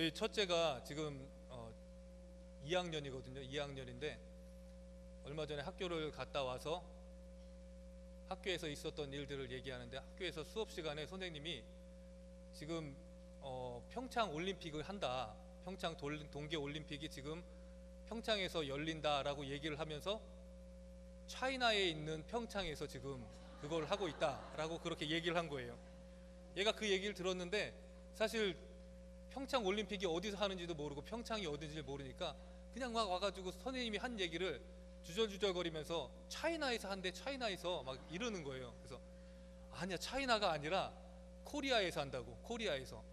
저희 첫째가 지금 2학년이거든요. 2학년인데 얼마 전에 학교를 갔다 와서 학교에서 있었던 일들을 얘기하는데, 학교에서 수업 시간에 선생님이 지금 평창 올림픽을 한다, 평창 동계 올림픽이 지금 평창에서 열린다라고 얘기를 하면서 차이나에 있는 평창에서 지금 그걸 하고 있다라고 그렇게 얘기를 한 거예요. 얘가 그 얘기를 들었는데 사실 평창 올림픽이 어디서 하는지도 모르고 평창이 어딘지 모르니까 그냥 막 와가지고 선생님이 한 얘기를 주절주절거리면서 차이나에서 한대, 차이나에서 막 이러는 거예요. 그래서 아니야, 차이나가 아니라 코리아에서 한다고. 코리아에서.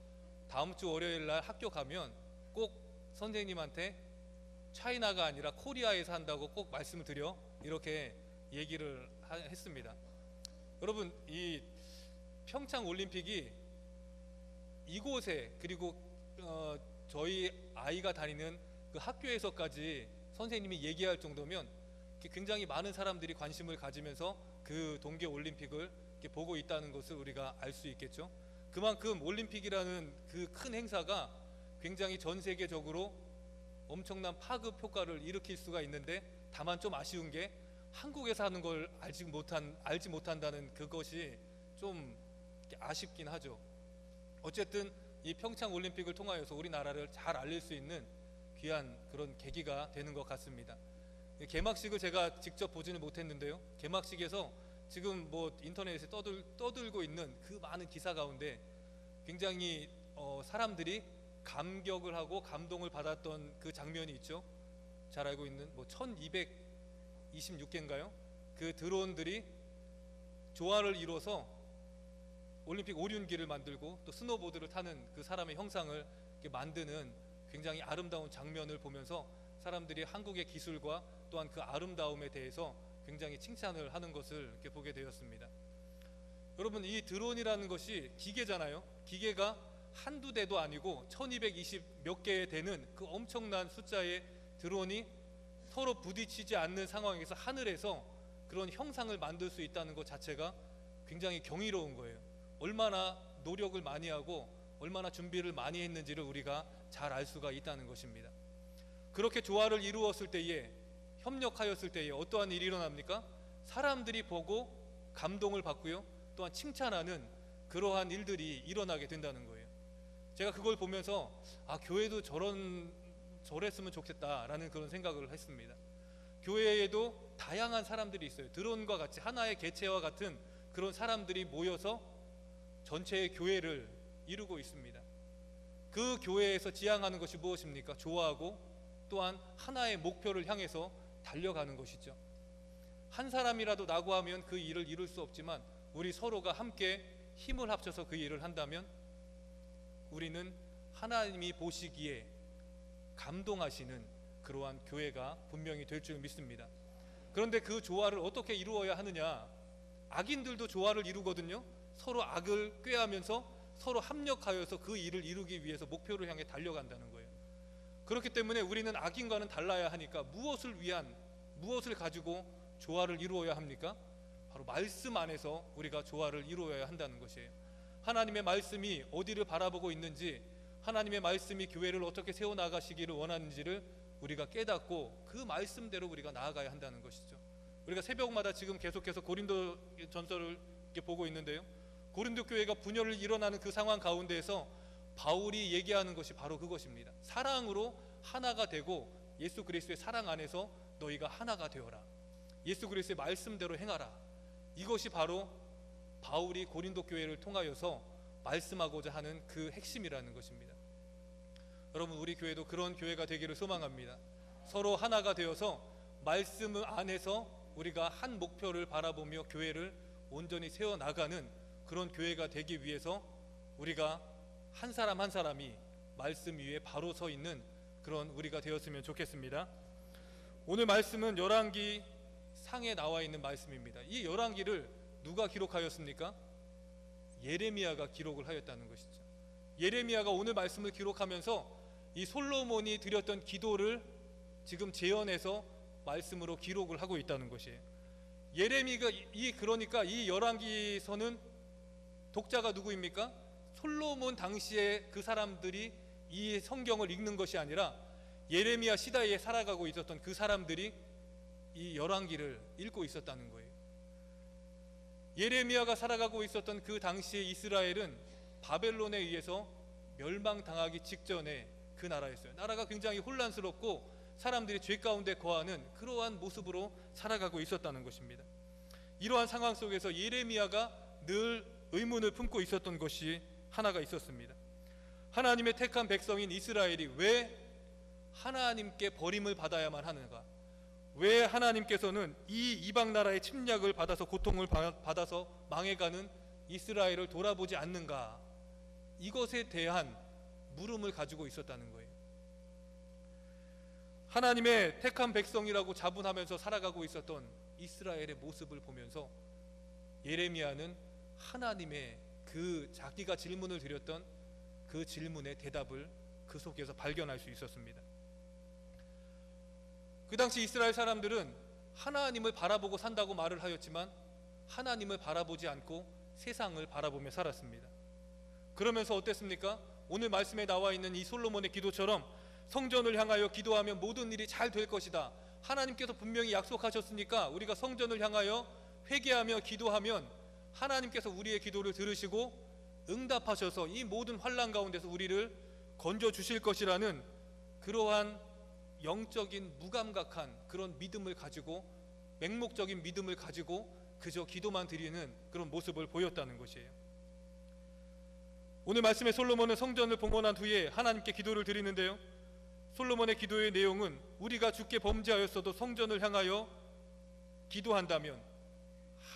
다음 주 월요일 날 학교 가면 꼭 선생님한테 차이나가 아니라 코리아에서 한다고 꼭 말씀을 드려, 이렇게 얘기를 했습니다. 여러분, 이 평창 올림픽이 이곳에, 그리고 저희 아이가 다니는 그 학교에서까지 선생님이 얘기할 정도면 굉장히 많은 사람들이 관심을 가지면서 그 동계 올림픽을 보고 있다는 것을 우리가 알 수 있겠죠. 그만큼 올림픽이라는 그 큰 행사가 굉장히 전 세계적으로 엄청난 파급 효과를 일으킬 수가 있는데, 다만 좀 아쉬운 게 한국에서 하는 걸 알지 못한다는 그것이 좀 아쉽긴 하죠. 어쨌든 이 평창 올림픽을 통하여서 우리나라를 잘 알릴 수 있는 귀한 그런 계기가 되는 것 같습니다. 개막식을 제가 직접 보지는 못했는데요, 개막식에서 지금 뭐 인터넷에 떠들고 있는 그 많은 기사 가운데 굉장히 사람들이 감격을 하고 감동을 받았던 그 장면이 있죠. 잘 알고 있는 뭐 1226개인가요? 그 드론들이 조화를 이뤄서 올림픽 오륜기를 만들고 또 스노보드를 타는 그 사람의 형상을 만드는 굉장히 아름다운 장면을 보면서 사람들이 한국의 기술과 또한 그 아름다움에 대해서 굉장히 칭찬을 하는 것을 이렇게 보게 되었습니다. 여러분, 이 드론이라는 것이 기계잖아요. 기계가 한두 대도 아니고 1220 몇 개 되는 그 엄청난 숫자의 드론이 서로 부딪히지 않는 상황에서 하늘에서 그런 형상을 만들 수 있다는 것 자체가 굉장히 경이로운 거예요. 얼마나 노력을 많이 하고 얼마나 준비를 많이 했는지를 우리가 잘 알 수가 있다는 것입니다. 그렇게 조화를 이루었을 때에, 협력하였을 때에 어떠한 일이 일어납니까? 사람들이 보고 감동을 받고요, 또한 칭찬하는 그러한 일들이 일어나게 된다는 거예요. 제가 그걸 보면서 교회도 저랬으면 좋겠다라는 그런 생각을 했습니다. 교회에도 다양한 사람들이 있어요. 드론과 같이 하나의 개체와 같은 그런 사람들이 모여서 전체의 교회를 이루고 있습니다. 그 교회에서 지향하는 것이 무엇입니까? 좋아하고 또한 하나의 목표를 향해서 달려가는 것이죠. 한 사람이라도 낙오하면 그 일을 이룰 수 없지만 우리 서로가 함께 힘을 합쳐서 그 일을 한다면 우리는 하나님이 보시기에 감동하시는 그러한 교회가 분명히 될 줄 믿습니다. 그런데 그 조화를 어떻게 이루어야 하느냐? 악인들도 조화를 이루거든요. 서로 악을 꾀하면서 서로 합력하여서 그 일을 이루기 위해서 목표를 향해 달려간다는 거예요. 그렇기 때문에 우리는 악인과는 달라야 하니까 무엇을 가지고 조화를 이루어야 합니까? 바로 말씀 안에서 우리가 조화를 이루어야 한다는 것이에요. 하나님의 말씀이 어디를 바라보고 있는지, 하나님의 말씀이 교회를 어떻게 세워나가시기를 원하는지를 우리가 깨닫고 그 말씀대로 우리가 나아가야 한다는 것이죠. 우리가 새벽마다 지금 계속해서 고린도 전서를 이렇게 보고 있는데요, 고린도 교회가 분열을 일어나는 그 상황 가운데에서 바울이 얘기하는 것이 바로 그것입니다. 사랑으로 하나가 되고 예수 그리스도의 사랑 안에서 너희가 하나가 되어라, 예수 그리스도의 말씀대로 행하라. 이것이 바로 바울이 고린도 교회를 통하여서 말씀하고자 하는 그 핵심이라는 것입니다. 여러분, 우리 교회도 그런 교회가 되기를 소망합니다. 서로 하나가 되어서 말씀 안에서 우리가 한 목표를 바라보며 교회를 온전히 세워나가는 그런 교회가 되기 위해서 우리가 한 사람 한 사람이 말씀 위에 바로 서 있는 그런 우리가 되었으면 좋겠습니다. 오늘 말씀은 열왕기 상에 나와 있는 말씀입니다. 이 열왕기를 누가 기록하였습니까? 예레미야가 기록을 하였다는 것이죠. 예레미야가 오늘 말씀을 기록하면서 이 솔로몬이 드렸던 기도를 지금 재현해서 말씀으로 기록을 하고 있다는 것이에요. 예레미야가 그러니까 이 열왕기서는 독자가 누구입니까? 솔로몬 당시에 그 사람들이 이 성경을 읽는 것이 아니라 예레미야 시대에 살아가고 있었던 그 사람들이 이 열왕기를 읽고 있었다는 거예요. 예레미야가 살아가고 있었던 그 당시의 이스라엘은 바벨론에 의해서 멸망당하기 직전에 그 나라였어요. 나라가 굉장히 혼란스럽고 사람들이 죄 가운데 거하는 그러한 모습으로 살아가고 있었다는 것입니다. 이러한 상황 속에서 예레미야가 늘 의문을 품고 있었던 것이 하나가 있었습니다. 하나님의 택한 백성인 이스라엘이 왜 하나님께 버림을 받아야만 하는가? 왜 하나님께서는 이 이방 나라의 침략을 받아서 고통을 받아서 망해가는 이스라엘을 돌아보지 않는가? 이것에 대한 물음을 가지고 있었다는 거예요. 하나님의 택한 백성이라고 자분하면서 살아가고 있었던 이스라엘의 모습을 보면서 예레미야는 하나님의 그 자기가 질문을 드렸던 그 질문의 대답을 그 속에서 발견할 수 있었습니다. 그 당시 이스라엘 사람들은 하나님을 바라보고 산다고 말을 하였지만 하나님을 바라보지 않고 세상을 바라보며 살았습니다. 그러면서 어땠습니까? 오늘 말씀에 나와 있는 이 솔로몬의 기도처럼 성전을 향하여 기도하면 모든 일이 잘 될 것이다. 하나님께서 분명히 약속하셨으니까 우리가 성전을 향하여 회개하며 기도하면 하나님께서 우리의 기도를 들으시고 응답하셔서 이 모든 환난 가운데서 우리를 건져 주실 것이라는 그러한 영적인 무감각한 그런 믿음을 가지고 맹목적인 믿음을 가지고 그저 기도만 드리는 그런 모습을 보였다는 것이에요. 오늘 말씀에 솔로몬은 성전을 봉헌한 후에 하나님께 기도를 드리는데요, 솔로몬의 기도의 내용은 우리가 주께 범죄하였어도 성전을 향하여 기도한다면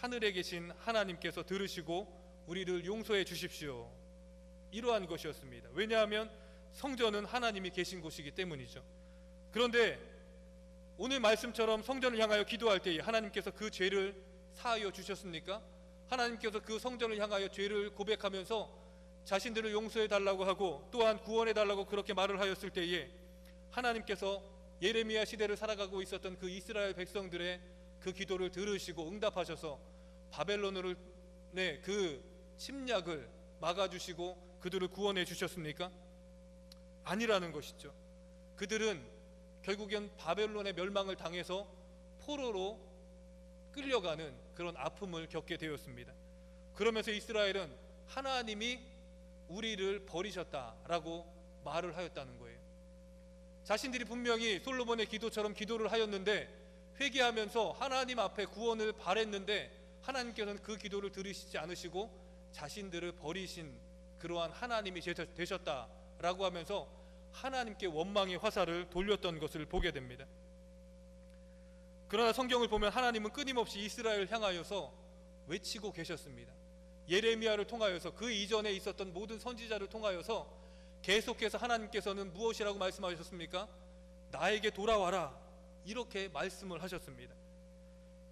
하늘에 계신 하나님께서 들으시고 우리를 용서해 주십시오, 이러한 것이었습니다. 왜냐하면 성전은 하나님이 계신 곳이기 때문이죠. 그런데 오늘 말씀처럼 성전을 향하여 기도할 때에 하나님께서 그 죄를 사하여 주셨습니까? 하나님께서 그 성전을 향하여 죄를 고백하면서 자신들을 용서해 달라고 하고 또한 구원해 달라고 그렇게 말을 하였을 때에 하나님께서 예레미야 시대를 살아가고 있었던 그 이스라엘 백성들의 그 기도를 들으시고 응답하셔서 바벨론으로 그 침략을 막아주시고 그들을 구원해 주셨습니까? 아니라는 것이죠. 그들은 결국엔 바벨론의 멸망을 당해서 포로로 끌려가는 그런 아픔을 겪게 되었습니다. 그러면서 이스라엘은 하나님이 우리를 버리셨다라고 말을 하였다는 거예요. 자신들이 분명히 솔로몬의 기도처럼 기도를 하였는데 회개하면서 하나님 앞에 구원을 바랬는데 하나님께서는 그 기도를 들으시지 않으시고 자신들을 버리신 그러한 하나님이 되셨다라고 하면서 하나님께 원망의 화살을 돌렸던 것을 보게 됩니다. 그러나 성경을 보면 하나님은 끊임없이 이스라엘을 향하여서 외치고 계셨습니다. 예레미야를 통하여서 그 이전에 있었던 모든 선지자를 통하여서 계속해서 하나님께서는 무엇이라고 말씀하셨습니까? 나에게 돌아와라, 이렇게 말씀을 하셨습니다.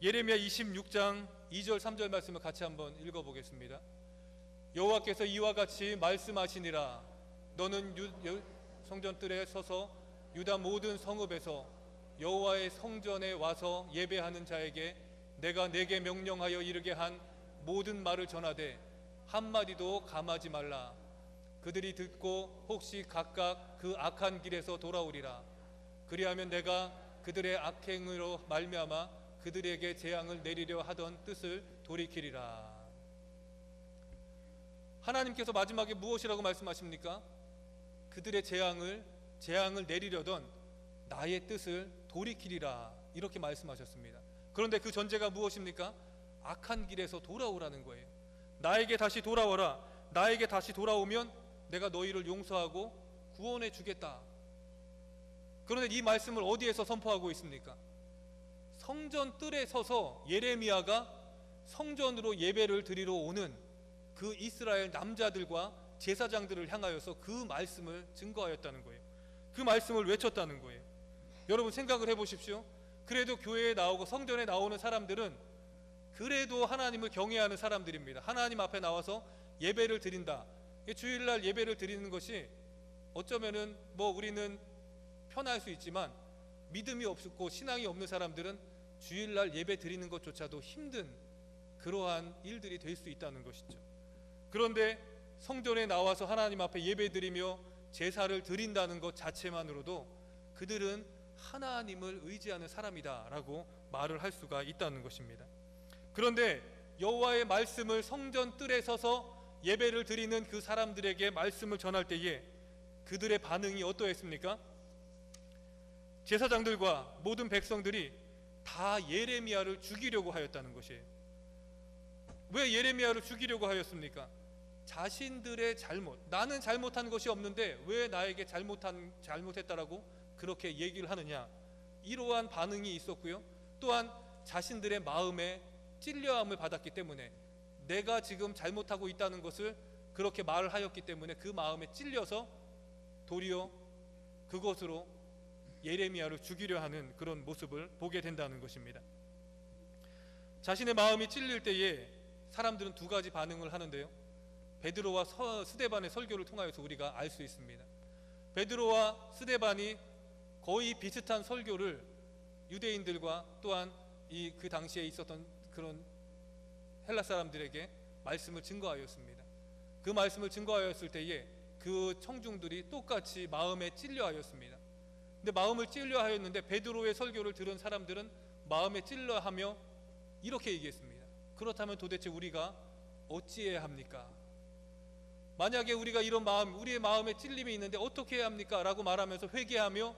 예레미야 26장 2절 3절 말씀을 같이 한번 읽어보겠습니다. 여호와께서 이와 같이 말씀하시니라. 너는 성전뜰에 서서 유다 모든 성읍에서 여호와의 성전에 와서 예배하는 자에게 내가 내게 명령하여 이르게 한 모든 말을 전하되 한마디도 감하지 말라. 그들이 듣고 혹시 각각 그 악한 길에서 돌아오리라. 그리하면 내가 그들의 악행으로 말미암아 그들에게 재앙을 내리려 하던 뜻을 돌이키리라. 하나님께서 마지막에 무엇이라고 말씀하십니까? 그들의 재앙을 내리려던 나의 뜻을 돌이키리라, 이렇게 말씀하셨습니다. 그런데 그 전제가 무엇입니까? 악한 길에서 돌아오라는 거예요. 나에게 다시 돌아오라. 나에게 다시 돌아오면 내가 너희를 용서하고 구원해 주겠다. 그런데 이 말씀을 어디에서 선포하고 있습니까? 성전 뜰에 서서 예레미야가 성전으로 예배를 드리러 오는 그 이스라엘 남자들과 제사장들을 향하여서 그 말씀을 증거하였다는 거예요. 그 말씀을 외쳤다는 거예요. 여러분 생각을 해보십시오. 그래도 교회에 나오고 성전에 나오는 사람들은 그래도 하나님을 경외하는 사람들입니다. 하나님 앞에 나와서 예배를 드린다. 주일날 예배를 드리는 것이 어쩌면은 우리는 편할 수 있지만 믿음이 없고 신앙이 없는 사람들은 주일날 예배 드리는 것조차도 힘든 그러한 일들이 될 수 있다는 것이죠. 그런데 성전에 나와서 하나님 앞에 예배 드리며 제사를 드린다는 것 자체만으로도 그들은 하나님을 의지하는 사람이다라고 말을 할 수가 있다는 것입니다. 그런데 여호와의 말씀을 성전 뜰에 서서 예배를 드리는 그 사람들에게 말씀을 전할 때에 그들의 반응이 어떠했습니까? 제사장들과 모든 백성들이 다 예레미야를 죽이려고 하였다는 것이에요. 왜 예레미야를 죽이려고 하였습니까? 자신들의 잘못, 나는 잘못한 것이 없는데 왜 나에게 잘못했다라고 그렇게 얘기를 하느냐, 이러한 반응이 있었고요. 또한 자신들의 마음에 찔려함을 받았기 때문에, 내가 지금 잘못하고 있다는 것을 그렇게 말을 하였기 때문에 그 마음에 찔려서 도리어 그것으로 예레미야를 죽이려 하는 그런 모습을 보게 된다는 것입니다. 자신의 마음이 찔릴 때에 사람들은 두 가지 반응을 하는데요, 베드로와 스데반의 설교를 통하여서 우리가 알 수 있습니다. 베드로와 스데반이 거의 비슷한 설교를 유대인들과 또한 그 당시에 있었던 그런 헬라 사람들에게 말씀을 증거하였습니다. 그 말씀을 증거하였을 때에 그 청중들이 똑같이 마음에 찔려하였습니다. 근데 마음을 찔려하였는데 베드로의 설교를 들은 사람들은 마음에 찔려하며 이렇게 얘기했습니다. 그렇다면 도대체 우리가 어찌해야 합니까? 만약에 우리가 이런 마음, 우리의 마음에 찔림이 있는데 어떻게 해야 합니까? 라고 말하면서 회개하며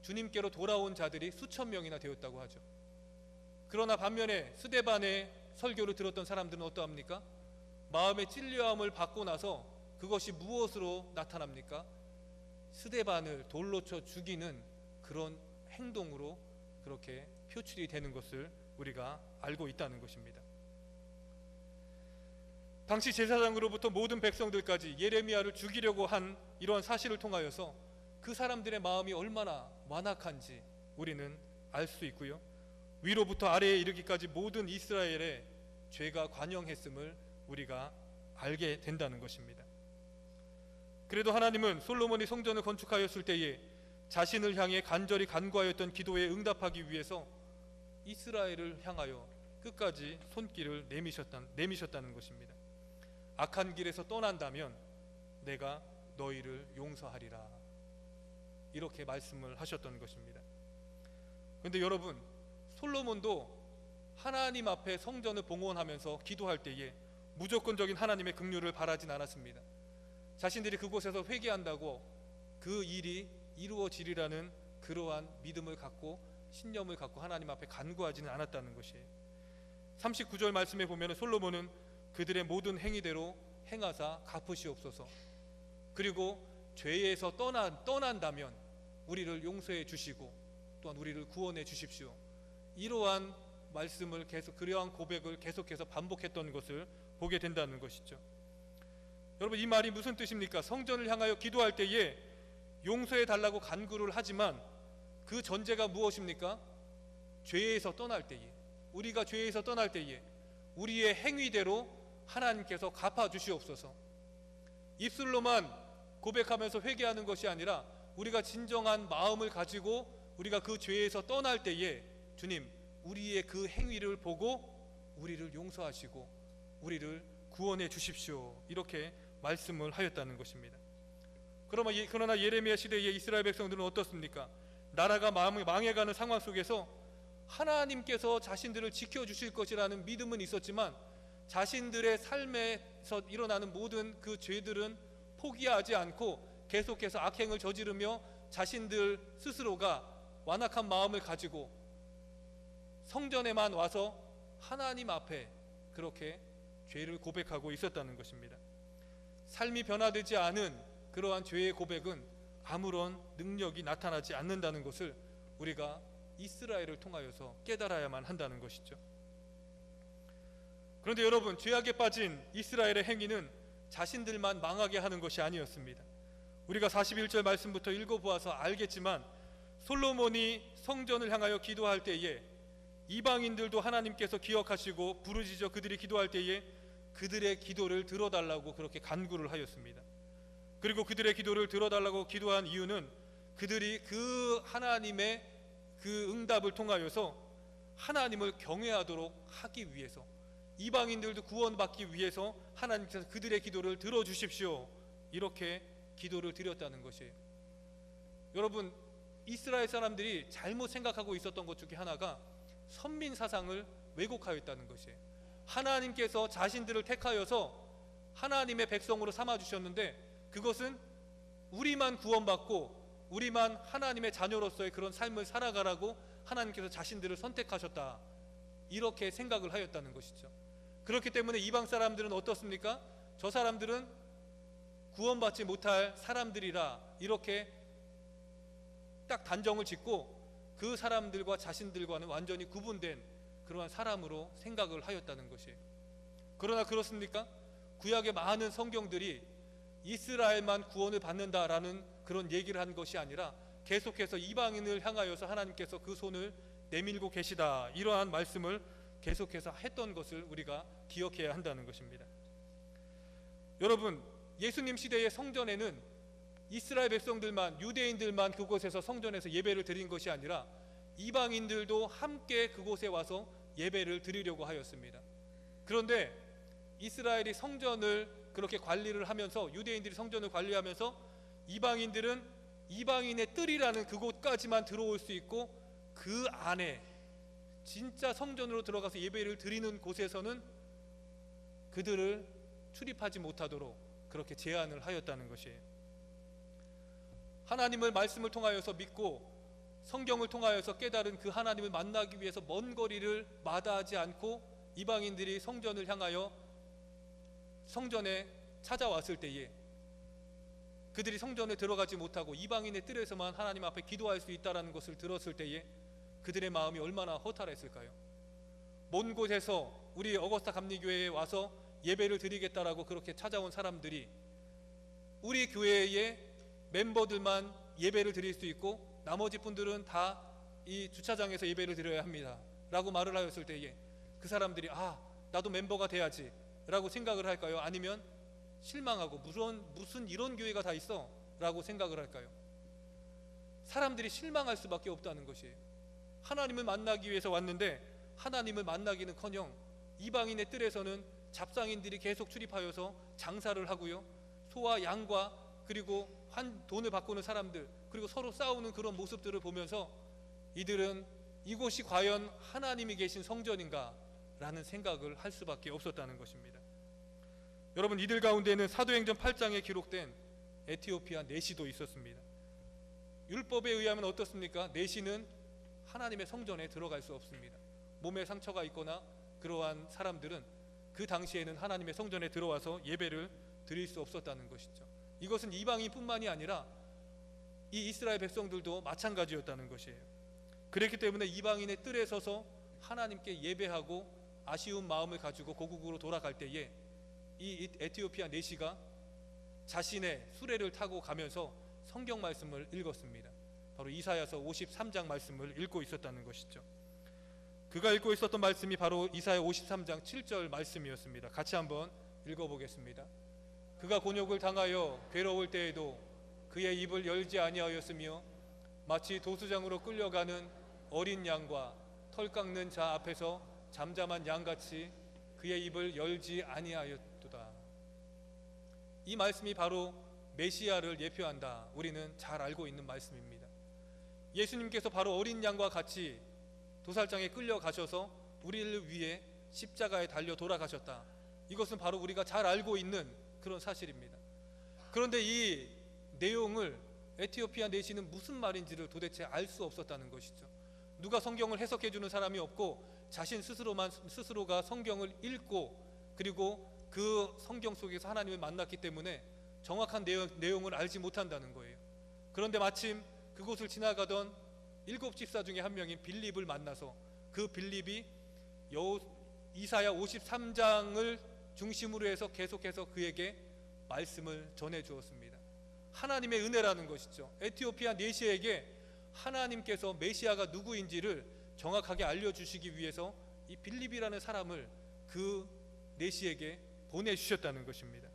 주님께로 돌아온 자들이 수천 명이나 되었다고 하죠. 그러나 반면에 스데반의 설교를 들었던 사람들은 어떠합니까? 마음의 찔려함을 받고 나서 그것이 무엇으로 나타납니까? 스데반을 돌로 쳐 죽이는 그런 행동으로 그렇게 표출이 되는 것을 우리가 알고 있다는 것입니다. 당시 제사장으로부터 모든 백성들까지 예레미야를 죽이려고 한 이러한 사실을 통하여서 그 사람들의 마음이 얼마나 완악한지 우리는 알 수 있고요, 위로부터 아래에 이르기까지 모든 이스라엘의 죄가 관영했음을 우리가 알게 된다는 것입니다. 그래도 하나님은 솔로몬이 성전을 건축하였을 때에 자신을 향해 간절히 간구하였던 기도에 응답하기 위해서 이스라엘을 향하여 끝까지 손길을 내미셨다는 것입니다. 악한 길에서 떠난다면 내가 너희를 용서하리라, 이렇게 말씀을 하셨던 것입니다. 그런데 여러분, 솔로몬도 하나님 앞에 성전을 봉헌하면서 기도할 때에 무조건적인 하나님의 긍휼을 바라진 않았습니다. 자신들이 그곳에서 회개한다고 그 일이 이루어지리라는 그러한 믿음을 갖고 신념을 갖고 하나님 앞에 간구하지는 않았다는 것이에요. 39절 말씀에 보면 솔로몬은 그들의 모든 행위대로 행하사 갚으시옵소서, 그리고 죄에서 떠난다면 우리를 용서해 주시고 또한 우리를 구원해 주십시오, 이러한 말씀을 그러한 고백을 계속해서 반복했던 것을 보게 된다는 것이죠. 여러분, 이 말이 무슨 뜻입니까? 성전을 향하여 기도할 때에 용서해 달라고 간구를 하지만 그 전제가 무엇입니까? 죄에서 떠날 때에, 우리가 죄에서 떠날 때에 우리의 행위대로 하나님께서 갚아 주시옵소서. 입술로만 고백하면서 회개하는 것이 아니라 우리가 진정한 마음을 가지고 우리가 그 죄에서 떠날 때에 주님, 우리의 그 행위를 보고 우리를 용서하시고 우리를 구원해 주십시오, 이렇게 말씀을 하였다는 것입니다. 그러나 예레미야 시대의 이스라엘 백성들은 어떻습니까? 나라가 망해가는 상황 속에서 하나님께서 자신들을 지켜주실 것이라는 믿음은 있었지만 자신들의 삶에서 일어나는 모든 그 죄들은 포기하지 않고 계속해서 악행을 저지르며 자신들 스스로가 완악한 마음을 가지고 성전에만 와서 하나님 앞에 그렇게 죄를 고백하고 있었다는 것입니다. 삶이 변화되지 않은 그러한 죄의 고백은 아무런 능력이 나타나지 않는다는 것을 우리가 이스라엘을 통하여서 깨달아야만 한다는 것이죠. 그런데 여러분, 죄악에 빠진 이스라엘의 행위는 자신들만 망하게 하는 것이 아니었습니다. 우리가 41절 말씀부터 읽어보아서 알겠지만 솔로몬이 성전을 향하여 기도할 때에 이방인들도 하나님께서 기억하시고 부르짖어 그들이 기도할 때에 그들의 기도를 들어달라고 그렇게 간구를 하였습니다. 그리고 그들의 기도를 들어달라고 기도한 이유는 그들이 그 하나님의 그 응답을 통하여서 하나님을 경외하도록 하기 위해서, 이방인들도 구원받기 위해서 하나님께서 그들의 기도를 들어주십시오, 이렇게 기도를 드렸다는 것이에요. 여러분, 이스라엘 사람들이 잘못 생각하고 있었던 것 중에 하나가 선민 사상을 왜곡하였다는 것이에요. 하나님께서 자신들을 택하여서 하나님의 백성으로 삼아주셨는데 그것은 우리만 구원받고 우리만 하나님의 자녀로서의 그런 삶을 살아가라고 하나님께서 자신들을 선택하셨다, 이렇게 생각을 하였다는 것이죠. 그렇기 때문에 이방 사람들은 어떻습니까? 저 사람들은 구원받지 못할 사람들이라 이렇게 딱 단정을 짓고 그 사람들과 자신들과는 완전히 구분된 그러한 사람으로 생각을 하였다는 것이에요. 그러나 그렇습니까? 구약의 많은 성경들이 이스라엘만 구원을 받는다라는 그런 얘기를 한 것이 아니라 계속해서 이방인을 향하여서 하나님께서 그 손을 내밀고 계시다, 이러한 말씀을 계속해서 했던 것을 우리가 기억해야 한다는 것입니다. 여러분, 예수님 시대의 성전에는 이스라엘 백성들만, 유대인들만 그곳에서 성전에서 예배를 드린 것이 아니라 이방인들도 함께 그곳에 와서 예배를 드리려고 하였습니다. 그런데 이스라엘이 성전을 그렇게 관리를 하면서, 유대인들이 성전을 관리하면서 이방인들은 이방인의 뜰이라는 그곳까지만 들어올 수 있고 그 안에 진짜 성전으로 들어가서 예배를 드리는 곳에서는 그들을 출입하지 못하도록 그렇게 제한을 하였다는 것이에요. 하나님을 말씀을 통하여서 믿고 성경을 통하여서 깨달은 그 하나님을 만나기 위해서 먼 거리를 마다하지 않고 이방인들이 성전을 향하여 성전에 찾아왔을 때에 그들이 성전에 들어가지 못하고 이방인의 뜰에서만 하나님 앞에 기도할 수 있다는 것을 들었을 때에 그들의 마음이 얼마나 허탈했을까요? 먼 곳에서 우리 어거스타 감리교회에 와서 예배를 드리겠다라고 그렇게 찾아온 사람들이 우리 교회의 멤버들만 예배를 드릴 수 있고 나머지 분들은 다 이 주차장에서 예배를 드려야 합니다 라고 말을 하였을 때에 그 사람들이 나도 멤버가 돼야지 라고 생각을 할까요? 아니면 실망하고 무슨 이런 교회가 다 있어 라고 생각을 할까요? 사람들이 실망할 수밖에 없다는 것이에요. 하나님을 만나기 위해서 왔는데 하나님을 만나기는커녕 이방인의 뜰에서는 잡상인들이 계속 출입하여서 장사를 하고요, 소와 양과 그리고 돈을 바꾸는 사람들, 그리고 서로 싸우는 그런 모습들을 보면서 이들은 이곳이 과연 하나님이 계신 성전인가 라는 생각을 할 수밖에 없었다는 것입니다. 여러분, 이들 가운데는 사도행전 8장에 기록된 에티오피아 내시도 있었습니다. 율법에 의하면 어떻습니까? 내시는 하나님의 성전에 들어갈 수 없습니다. 몸에 상처가 있거나 그러한 사람들은 그 당시에는 하나님의 성전에 들어와서 예배를 드릴 수 없었다는 것이죠. 이것은 이방인뿐만이 아니라 이 이스라엘 백성들도 마찬가지였다는 것이에요. 그렇기 때문에 이방인의 뜰에 서서 하나님께 예배하고 아쉬운 마음을 가지고 고국으로 돌아갈 때에 이 에티오피아 내시가 자신의 수레를 타고 가면서 성경 말씀을 읽었습니다. 바로 이사야서 53장 말씀을 읽고 있었다는 것이죠. 그가 읽고 있었던 말씀이 바로 이사야 53장 7절 말씀이었습니다. 같이 한번 읽어보겠습니다. 그가 곤욕을 당하여 괴로울 때에도 그의 입을 열지 아니하였으며 마치 도수장으로 끌려가는 어린 양과 털 깎는 자 앞에서 잠잠한 양같이 그의 입을 열지 아니하였도다. 이 말씀이 바로 메시아를 예표한다, 우리는 잘 알고 있는 말씀입니다. 예수님께서 바로 어린 양과 같이 도살장에 끌려가셔서 우리를 위해 십자가에 달려 돌아가셨다. 이것은 바로 우리가 잘 알고 있는 그런 사실입니다. 그런데 이 내용을 에티오피아 내시는 무슨 말인지를 도대체 알 수 없었다는 것이죠. 누가 성경을 해석해 주는 사람이 없고 자신 스스로가 성경을 읽고 그리고 그 성경 속에서 하나님을 만났기 때문에 정확한 내용을 알지 못한다는 거예요. 그런데 마침 그곳을 지나가던 7 집사 중에 한 명인 빌립을 만나서 그 빌립이 이사야 53장을 중심으로 해서 계속해서 그에게 말씀을 전해 주었습니다. 하나님의 은혜라는 것이죠. 에티오피아 내시에게 하나님께서 메시아가 누구인지를 정확하게 알려주시기 위해서 이 빌립이라는 사람을 그 내시에게 보내주셨다는 것입니다.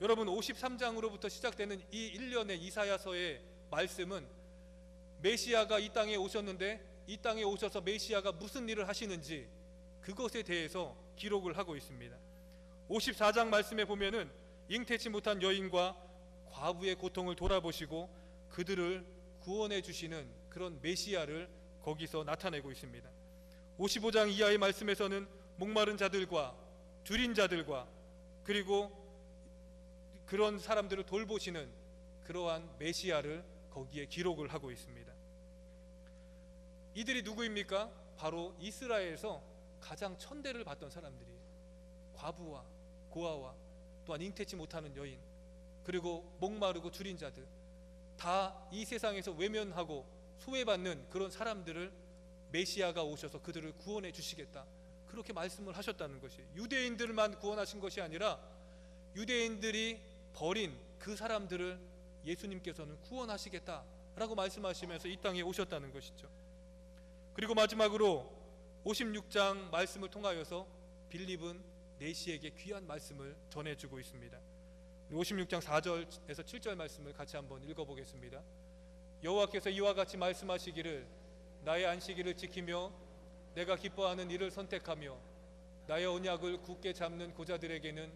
여러분, 53장으로부터 시작되는 이 일련의 이사야서의 말씀은 메시아가 이 땅에 오셨는데 이 땅에 오셔서 메시아가 무슨 일을 하시는지 그것에 대해서 기록을 하고 있습니다. 54장 말씀에 보면은 잉태치 못한 여인과 과부의 고통을 돌아보시고 그들을 구원해 주시는 그런 메시아를 거기서 나타내고 있습니다. 55장 이하의 말씀에서는 목마른 자들과 줄인 자들과 그리고 그런 사람들을 돌보시는 그러한 메시아를 거기에 기록을 하고 있습니다. 이들이 누구입니까? 바로 이스라엘에서 가장 천대를 받던 사람들이에요. 과부와 고아와 또한 잉태치 못하는 여인, 그리고 목마르고 줄인 자들, 다 이 세상에서 외면하고 소외받는 그런 사람들을 메시아가 오셔서 그들을 구원해 주시겠다, 그렇게 말씀을 하셨다는 것이, 유대인들만 구원하신 것이 아니라 유대인들이 버린 그 사람들을 예수님께서는 구원하시겠다라고 말씀하시면서 이 땅에 오셨다는 것이죠. 그리고 마지막으로 56장 말씀을 통하여서 빌립은 내시에게 귀한 말씀을 전해주고 있습니다. 56장 4절에서 7절 말씀을 같이 한번 읽어보겠습니다. 여호와께서 이와 같이 말씀하시기를, 나의 안식일을 지키며 내가 기뻐하는 일을 선택하며 나의 언약을 굳게 잡는 고자들에게는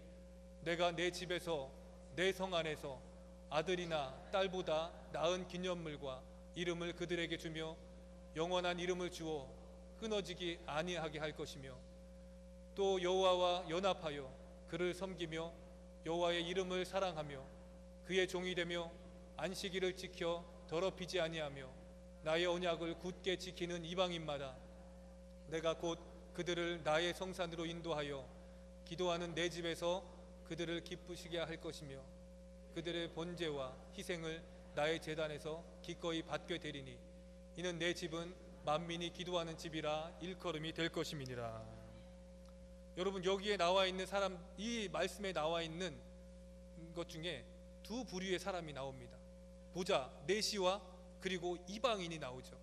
내가 내 집에서 내 성 안에서 아들이나 딸보다 나은 기념물과 이름을 그들에게 주며 영원한 이름을 주어 끊어지기 아니하게 할 것이며, 또 여호와와 연합하여 그를 섬기며 여호와의 이름을 사랑하며 그의 종이 되며 안식일을 지켜 더럽히지 아니하며 나의 언약을 굳게 지키는 이방인마다 내가 곧 그들을 나의 성산으로 인도하여 기도하는 내 집에서 그들을 기쁘시게 할 것이며 그들의 번제와 희생을 나의 제단에서 기꺼이 받게 되리니 이는 내 집은 만민이 기도하는 집이라 일컬음이 될 것임이니라. 여러분, 여기에 나와 있는 사람, 이 말씀에 나와 있는 것 중에 두 부류의 사람이 나옵니다. 보자, 내시와 그리고 이방인이 나오죠.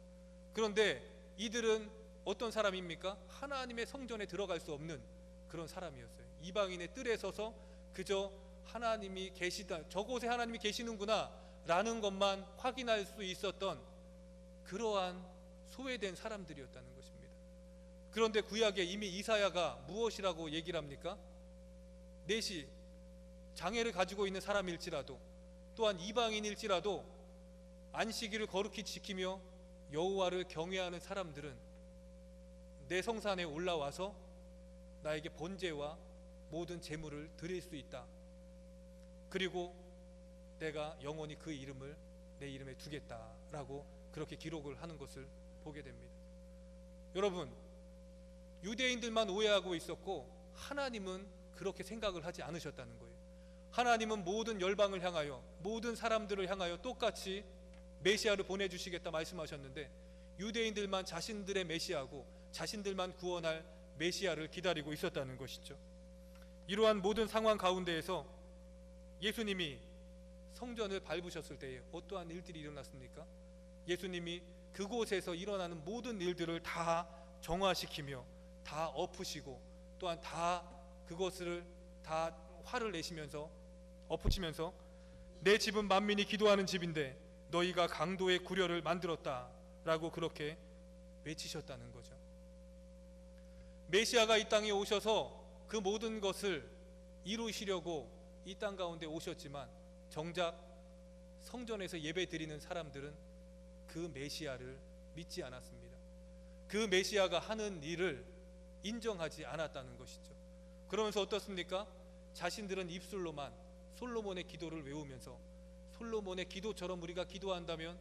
그런데 이들은 어떤 사람입니까? 하나님의 성전에 들어갈 수 없는 그런 사람이었어요. 이방인의 뜰에 서서 그저 하나님이 계시다, 저곳에 하나님이 계시는구나 라는 것만 확인할 수 있었던 그러한 소외된 사람들이었다는 것입니다. 그런데 구약에 이미 이사야가 무엇이라고 얘기를 합니까? 내시, 장애를 가지고 있는 사람일지라도 또한 이방인일지라도 안식일을 거룩히 지키며 여호와를 경외하는 사람들은 내 성산에 올라와서 나에게 번제와 모든 제물을 드릴 수 있다. 그리고 내가 영원히 그 이름을 내 이름에 두겠다라고 그렇게 기록을 하는 것을 보게 됩니다. 여러분, 유대인들만 오해하고 있었고 하나님은 그렇게 생각을 하지 않으셨다는 거예요. 하나님은 모든 열방을 향하여, 모든 사람들을 향하여 똑같이 메시아를 보내주시겠다 말씀하셨는데 유대인들만 자신들의 메시아고 자신들만 구원할 메시아를 기다리고 있었다는 것이죠. 이러한 모든 상황 가운데에서 예수님이 성전을 밟으셨을 때에 어떠한 일들이 일어났습니까? 예수님이 그곳에서 일어나는 모든 일들을 다 정화시키며 다 엎으시고 또한 다 그것을 다 화를 내시면서 엎으시면서 내 집은 만민이 기도하는 집인데 너희가 강도의 구려를 만들었다 라고 그렇게 외치셨다는 거죠. 메시아가 이 땅에 오셔서 그 모든 것을 이루시려고 이 땅 가운데 오셨지만 정작 성전에서 예배 드리는 사람들은 그 메시아를 믿지 않았습니다. 그 메시아가 하는 일을 인정하지 않았다는 것이죠. 그러면서 어떻습니까? 자신들은 입술로만 솔로몬의 기도를 외우면서 솔로몬의 기도처럼 우리가 기도한다면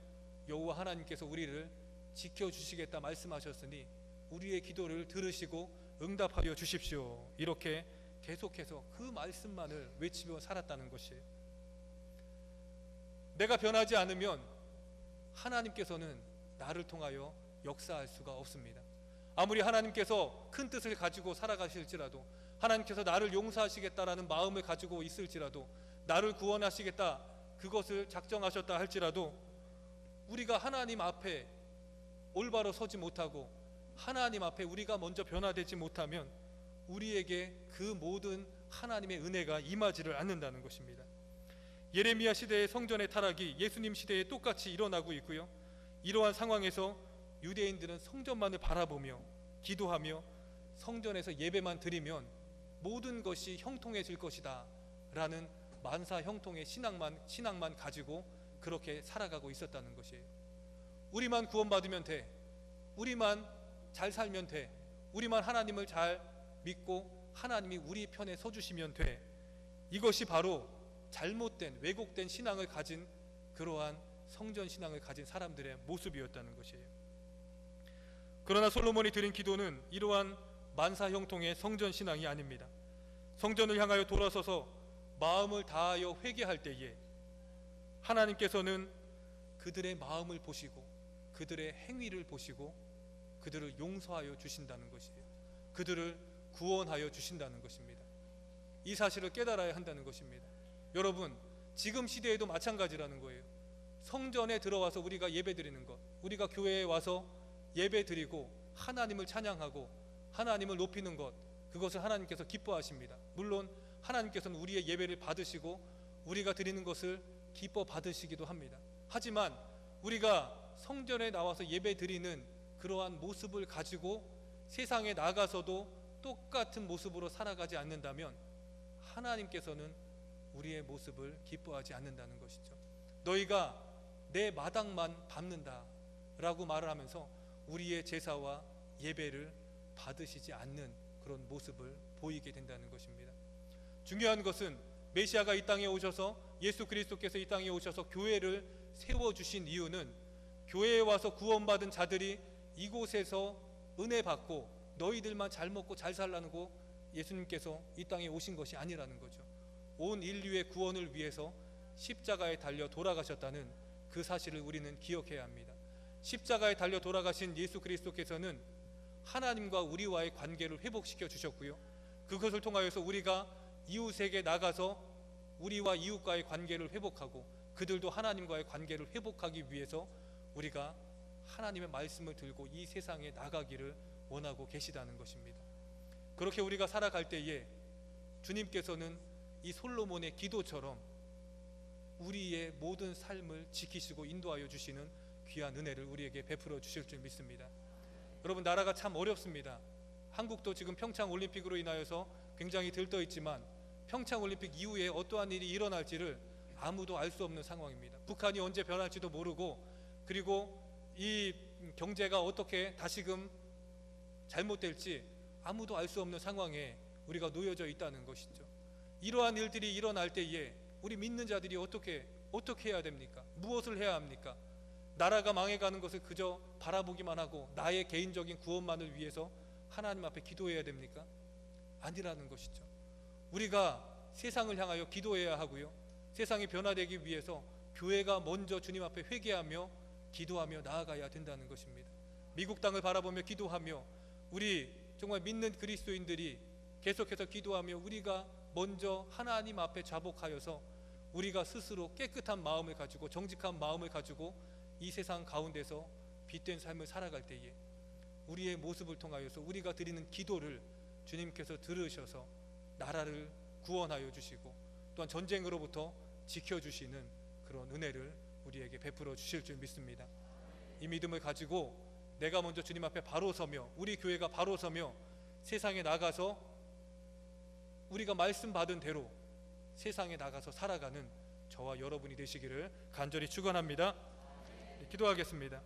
여호와 하나님께서 우리를 지켜주시겠다 말씀하셨으니 우리의 기도를 들으시고 응답하여 주십시오, 이렇게 계속해서 그 말씀만을 외치며 살았다는 것이에요. 내가 변하지 않으면 하나님께서는 나를 통하여 역사할 수가 없습니다. 아무리 하나님께서 큰 뜻을 가지고 살아가실지라도, 하나님께서 나를 용서하시겠다라는 마음을 가지고 있을지라도, 나를 구원하시겠다 그것을 작정하셨다 할지라도 우리가 하나님 앞에 올바로 서지 못하고 하나님 앞에 우리가 먼저 변화되지 못하면 우리에게 그 모든 하나님의 은혜가 임하지를 않는다는 것입니다. 예레미야 시대의 성전의 타락이 예수님 시대에 똑같이 일어나고 있고요. 이러한 상황에서 유대인들은 성전만을 바라보며 기도하며 성전에서 예배만 드리면 모든 것이 형통해질 것이다 라는 만사 형통의 신앙만 가지고 그렇게 살아가고 있었다는 것이에요. 우리만 구원받으면 돼, 우리만 잘 살면 돼, 우리만 하나님을 잘 믿고 하나님이 우리 편에 서주시면 돼. 이것이 바로 잘못된 왜곡된 신앙을 가진 그러한 성전신앙을 가진 사람들의 모습이었다는 것이에요. 그러나 솔로몬이 드린 기도는 이러한 만사형통의 성전신앙이 아닙니다. 성전을 향하여 돌아서서 마음을 다하여 회개할 때에 하나님께서는 그들의 마음을 보시고 그들의 행위를 보시고 그들을 용서하여 주신다는 것이에요. 그들을 구원하여 주신다는 것입니다. 이 사실을 깨달아야 한다는 것입니다. 여러분, 지금 시대에도 마찬가지라는 거예요. 성전에 들어와서 우리가 예배드리는 것, 우리가 교회에 와서 예배드리고 하나님을 찬양하고 하나님을 높이는 것, 그것을 하나님께서 기뻐하십니다. 물론 하나님께서는 우리의 예배를 받으시고 우리가 드리는 것을 기뻐 받으시기도 합니다. 하지만 우리가 성전에 나와서 예배드리는 그러한 모습을 가지고 세상에 나가서도 똑같은 모습으로 살아가지 않는다면 하나님께서는 우리의 모습을 기뻐하지 않는다는 것이죠. 너희가 내 마당만 밟는다 라고 말을 하면서 우리의 제사와 예배를 받으시지 않는 그런 모습을 보이게 된다는 것입니다. 중요한 것은 메시아가 이 땅에 오셔서 예수 그리스도께서 이 땅에 오셔서 교회를 세워주신 이유는 교회에 와서 구원받은 자들이 이곳에서 은혜 받고 너희들만 잘 먹고 잘 살라고 예수님께서 이 땅에 오신 것이 아니라는 거죠. 온 인류의 구원을 위해서 십자가에 달려 돌아가셨다는 그 사실을 우리는 기억해야 합니다. 십자가에 달려 돌아가신 예수 그리스도께서는 하나님과 우리와의 관계를 회복시켜 주셨고요, 그것을 통하여서 우리가 이웃에게 나가서 우리와 이웃과의 관계를 회복하고 그들도 하나님과의 관계를 회복하기 위해서 우리가 하나님의 말씀을 들고 이 세상에 나가기를 원하고 계시다는 것입니다. 그렇게 우리가 살아갈 때에 주님께서는 이 솔로몬의 기도처럼 우리의 모든 삶을 지키시고 인도하여 주시는 귀한 은혜를 우리에게 베풀어 주실 줄 믿습니다. 여러분, 나라가 참 어렵습니다. 한국도 지금 평창올림픽으로 인하여서 굉장히 들떠 있지만 평창올림픽 이후에 어떠한 일이 일어날지를 아무도 알 수 없는 상황입니다. 북한이 언제 변할지도 모르고, 그리고 이 경제가 어떻게 다시금 잘못될지 아무도 알 수 없는 상황에 우리가 놓여져 있다는 것이죠. 이러한 일들이 일어날 때에 우리 믿는 자들이 어떻게 해야 됩니까? 무엇을 해야 합니까? 나라가 망해가는 것을 그저 바라보기만 하고 나의 개인적인 구원만을 위해서 하나님 앞에 기도해야 됩니까? 아니라는 것이죠. 우리가 세상을 향하여 기도해야 하고요, 세상이 변화되기 위해서 교회가 먼저 주님 앞에 회개하며 기도하며 나아가야 된다는 것입니다. 미국 땅을 바라보며 기도하며 우리 정말 믿는 그리스도인들이 계속해서 기도하며 우리가 먼저 하나님 앞에 자복하여서 우리가 스스로 깨끗한 마음을 가지고 정직한 마음을 가지고 이 세상 가운데서 빛된 삶을 살아갈 때에 우리의 모습을 통하여서 우리가 드리는 기도를 주님께서 들으셔서 나라를 구원하여 주시고 또한 전쟁으로부터 지켜주시는 그런 은혜를 우리에게 베풀어 주실 줄 믿습니다. 이 믿음을 가지고 내가 먼저 주님 앞에 바로 서며 우리 교회가 바로 서며 세상에 나가서 우리가 말씀 받은 대로 세상에 나가서 살아가는 저와 여러분이 되시기를 간절히 축원합니다. 기도하겠습니다.